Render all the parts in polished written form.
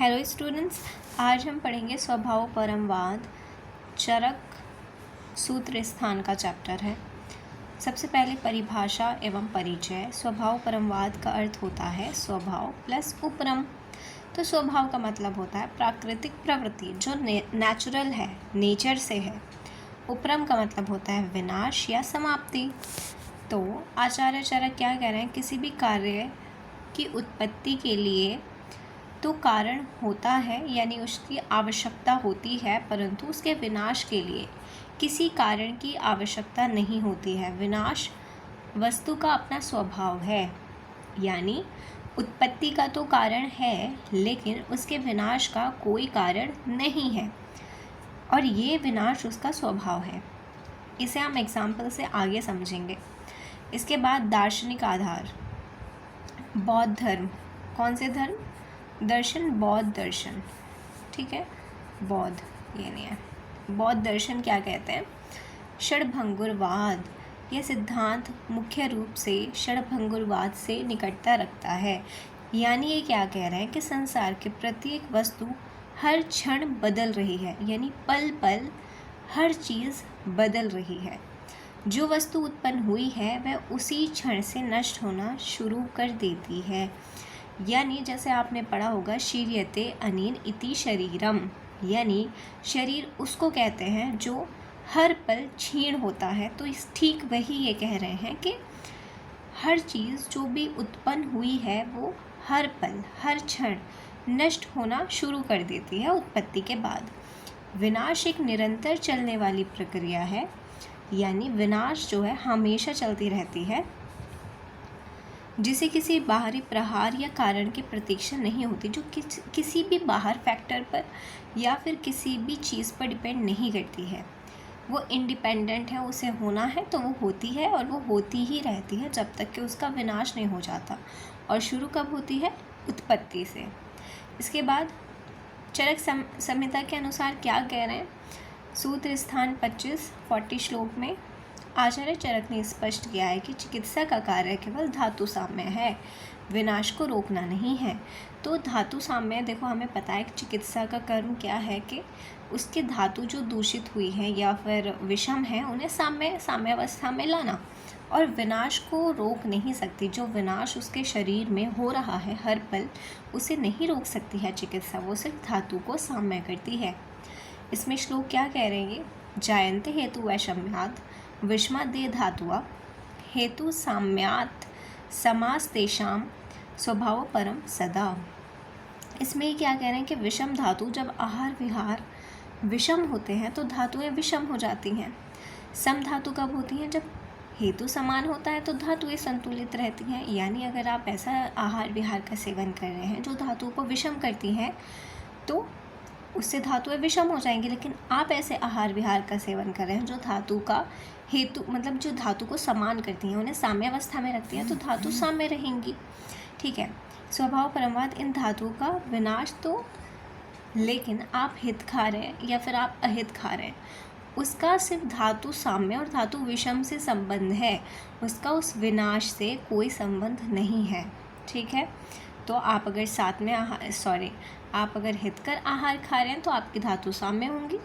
Hello students, आज हम पढ़ेंगे स्वभाव परमवाद चरक सूत्र स्थान का चैप्टर है। सबसे पहले परिभाषा एवं परिचय। स्वभाव परमवाद का अर्थ होता है स्वभाव प्लस उपरम। तो स्वभाव का मतलब होता है प्राकृतिक प्रवृत्ति जो नेचुरल है, नेचर से है। उपरम का मतलब होता है विनाश या समाप्ति। तो आचार्य चरक क्या कह रहे हैं, किसी भी कार्य की उत्पत्ति के लिए तो कारण होता है, यानी उसकी आवश्यकता होती है, परंतु उसके विनाश के लिए किसी कारण की आवश्यकता नहीं होती है। विनाश वस्तु का अपना स्वभाव है, यानी उत्पत्ति का तो कारण है लेकिन उसके विनाश का कोई कारण नहीं है और ये विनाश उसका स्वभाव है। इसे हम एग्जाम्पल से आगे समझेंगे। इसके बाद दार्शनिक आधार। बौद्ध धर्म। कौन से धर्म? दर्शन, बौद्ध दर्शन। ठीक है, बौद्ध ये नहीं है। बौद्ध दर्शन क्या कहते हैं? षडभंगुरवाद। यह सिद्धांत मुख्य रूप से षडभंगुरवाद से निकटता रखता है, यानी ये क्या कह रहे हैं कि संसार के प्रत्येक वस्तु हर क्षण बदल रही है, यानी पल पल हर चीज़ बदल रही है। जो वस्तु उत्पन्न हुई है वह उसी क्षण से नष्ट होना शुरू कर देती है। यानी जैसे आपने पढ़ा होगा शीर्यते अनेन इति शरीरम, यानी शरीर उसको कहते हैं जो हर पल क्षीण होता है। तो इस ठीक वही ये कह रहे हैं कि हर चीज़ जो भी उत्पन्न हुई है वो हर पल हर क्षण नष्ट होना शुरू कर देती है उत्पत्ति के बाद। विनाश एक निरंतर चलने वाली प्रक्रिया है, यानी विनाश जो है हमेशा चलती रहती है, जिसे किसी बाहरी प्रहार या कारण की प्रतीक्षा नहीं होती, जो किसी भी बाहर फैक्टर पर या फिर किसी भी चीज़ पर डिपेंड नहीं करती है। वो इंडिपेंडेंट है, उसे होना है तो वो होती है और वो होती ही रहती है जब तक कि उसका विनाश नहीं हो जाता। और शुरू कब होती है? उत्पत्ति से। इसके बाद चरक संहिता के अनुसार क्या कह रहे हैं? सूत्र स्थान 40 श्लोक में आचार्य चरक ने स्पष्ट किया है कि चिकित्सा का कार्य केवल धातु साम्य है, विनाश को रोकना नहीं है। तो धातु साम्य, देखो हमें पता है कि चिकित्सा का कर्म क्या है कि उसकी धातु जो दूषित हुई है या फिर विषम है उन्हें साम्यावस्था में लाना, और विनाश को रोक नहीं सकती। जो विनाश उसके शरीर में हो रहा है हर पल, उसे नहीं रोक सकती है चिकित्सा, वो सिर्फ धातु को साम्य करती है। इसमें श्लोक क्या कह रहे हैं? जायन्ते हेतु वैषम्यात् विषमादे धातुआ हेतु साम्यात् समास तेषाम स्वभाव परम सदा। इसमें क्या कह रहे हैं कि विषम धातु जब आहार विहार विषम होते हैं तो धातुएं विषम हो जाती हैं। सम धातु कब होती हैं? जब हेतु समान होता है तो धातुएं संतुलित रहती हैं। यानी अगर आप ऐसा आहार विहार का सेवन कर रहे हैं जो धातु को विषम करती हैं तो उससे धातुएं विषम हो जाएंगी, लेकिन आप ऐसे आहार विहार का सेवन कर रहे हैं जो धातु का हेतु मतलब जो धातु को समान करती हैं, उन्हें साम्यावस्था में रखती हैं, तो धातु साम्य रहेंगी। ठीक है, स्वभाव परमवाद इन धातुओं का विनाश तो, लेकिन आप हित खा रहे हैं या फिर आप अहित खा रहे हैं, उसका सिर्फ धातु साम्य और धातु विषम से संबंध है, उसका उस विनाश से कोई संबंध नहीं है। ठीक है, तो आप अगर साथ में आप अगर हित कर आहार खा रहे हैं तो आपकी धातु साम्य होंगी,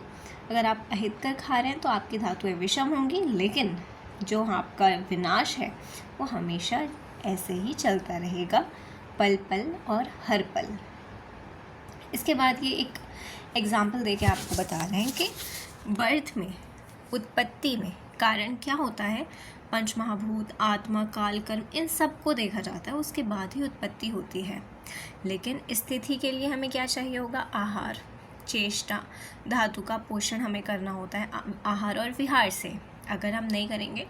अगर आप अहित कर खा रहे हैं तो आपकी धातुएं विषम होंगी, लेकिन जो आपका विनाश है वो हमेशा ऐसे ही चलता रहेगा, पल पल और हर पल। इसके बाद ये एक एग्जाम्पल देके आपको बता रहे हैं कि बर्थ में, उत्पत्ति में कारण क्या होता है? पंचमहाभूत, आत्मा, काल, कर्म, इन सब को देखा जाता है, उसके बाद ही उत्पत्ति होती है। लेकिन स्थिति के लिए हमें क्या चाहिए होगा? आहार, चेष्टा, धातु का पोषण हमें करना होता है आहार और विहार से। अगर हम नहीं करेंगे,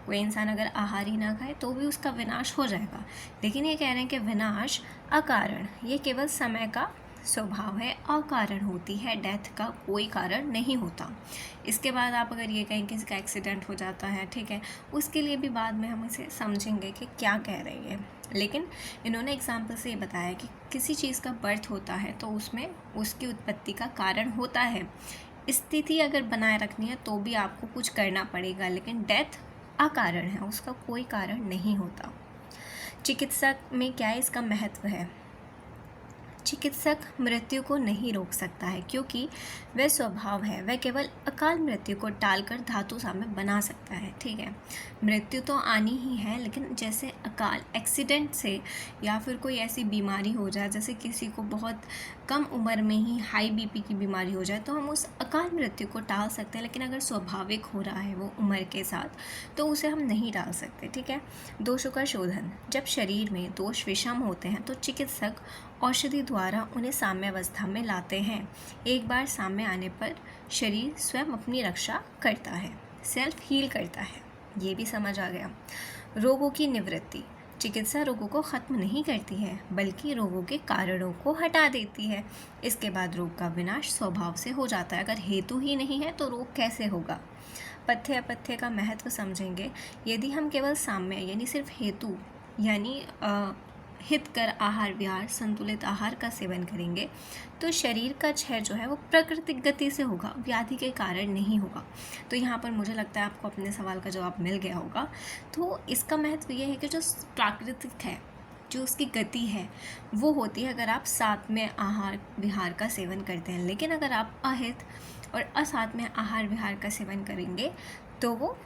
कोई इंसान अगर आहार ही ना खाए तो भी उसका विनाश हो जाएगा। लेकिन ये कह रहे हैं कि विनाश अकारण, ये केवल समय का स्वभाव है, अकारण होती है, डेथ का कोई कारण नहीं होता। इसके बाद आप अगर ये कहें किसी का एक्सीडेंट हो जाता है, ठीक है, उसके लिए भी बाद में हम इसे समझेंगे कि क्या कह रही है। लेकिन इन्होंने एग्जाम्पल से ये बताया कि किसी चीज़ का बर्थ होता है तो उसमें उसकी उत्पत्ति का कारण होता है। स्थिति अगर बनाए रखनी है तो भी आपको कुछ करना पड़ेगा, लेकिन डेथ अकारण है, उसका कोई कारण नहीं होता। चिकित्सा में क्या है इसका महत्व है? चिकित्सक मृत्यु को नहीं रोक सकता है क्योंकि वह स्वभाव है। वह केवल अकाल मृत्यु को टालकर धातु साम्य बना सकता है। ठीक है, मृत्यु तो आनी ही है, लेकिन जैसे अकाल एक्सीडेंट से या फिर कोई ऐसी बीमारी हो जाए, जैसे किसी को बहुत कम उम्र में ही हाई बीपी की बीमारी हो जाए, तो हम उस अकाल मृत्यु को टाल सकते हैं। लेकिन अगर स्वाभाविक हो रहा है वो उम्र के साथ, तो उसे हम नहीं टाल सकते। ठीक है, दोषों का शोधन। जब शरीर में दोष विषम होते हैं तो चिकित्सक औषधि द्वारा उन्हें साम्यावस्था में लाते हैं। एक बार साम्य आने पर शरीर स्वयं अपनी रक्षा करता है, सेल्फ हील करता है। ये भी समझ आ गया। रोगों की निवृत्ति। चिकित्सा रोगों को ख़त्म नहीं करती है, बल्कि रोगों के कारणों को हटा देती है। इसके बाद रोग का विनाश स्वभाव से हो जाता है। अगर हेतु ही नहीं है तो रोग कैसे होगा। पथ्य अपथ्य का महत्व समझेंगे। यदि हम केवल साम्य यानी सिर्फ हेतु यानी हितकर आहार विहार, संतुलित आहार का सेवन करेंगे तो शरीर का क्षय जो है वो प्राकृतिक गति से होगा, व्याधि के कारण नहीं होगा। तो यहाँ पर मुझे लगता है आपको अपने सवाल का जवाब मिल गया होगा। तो इसका महत्व ये है कि जो प्राकृतिक है, जो उसकी गति है, वो होती है अगर आप साथ में आहार विहार का सेवन करते हैं। लेकिन अगर आप अहित और असाथ में आहार विहार का सेवन करेंगे तो वो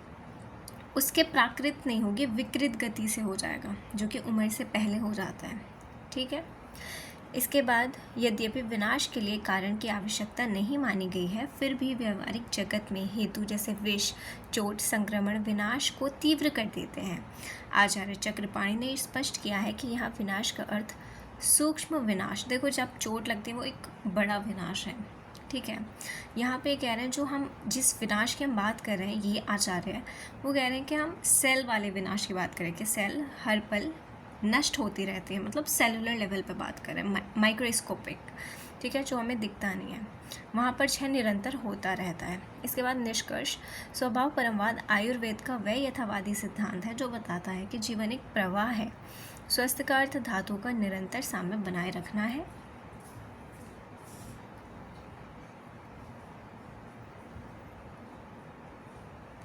उसके प्राकृत नहीं होगी, विकृत गति से हो जाएगा, जो कि उम्र से पहले हो जाता है। ठीक है, इसके बाद यद्यपि विनाश के लिए कारण की आवश्यकता नहीं मानी गई है, फिर भी व्यवहारिक जगत में हेतु जैसे विष, चोट, संक्रमण विनाश को तीव्र कर देते हैं। आचार्य चक्रपाणि ने स्पष्ट किया है कि यहाँ विनाश का अर्थ सूक्ष्म विनाश। देखो, जब चोट लगती है वो एक बड़ा विनाश है। ठीक है, यहाँ पे कह रहे हैं जो हम जिस विनाश की हम बात कर रहे हैं, ये आचार्य है, वो कह रहे हैं कि हम सेल वाले विनाश की बात करें कि सेल हर पल नष्ट होती रहती है, मतलब सेलुलर लेवल पे बात करें, माइक्रोस्कोपिक। ठीक है, जो हमें दिखता नहीं है, वहाँ पर क्षय निरंतर होता रहता है। इसके बाद निष्कर्ष। स्वभाव परमवाद आयुर्वेद का वह यथावादी सिद्धांत है जो बताता है कि जीवन एक प्रवाह है। स्वस्थ का अर्थ धातु का निरंतर साम्य बनाए रखना है।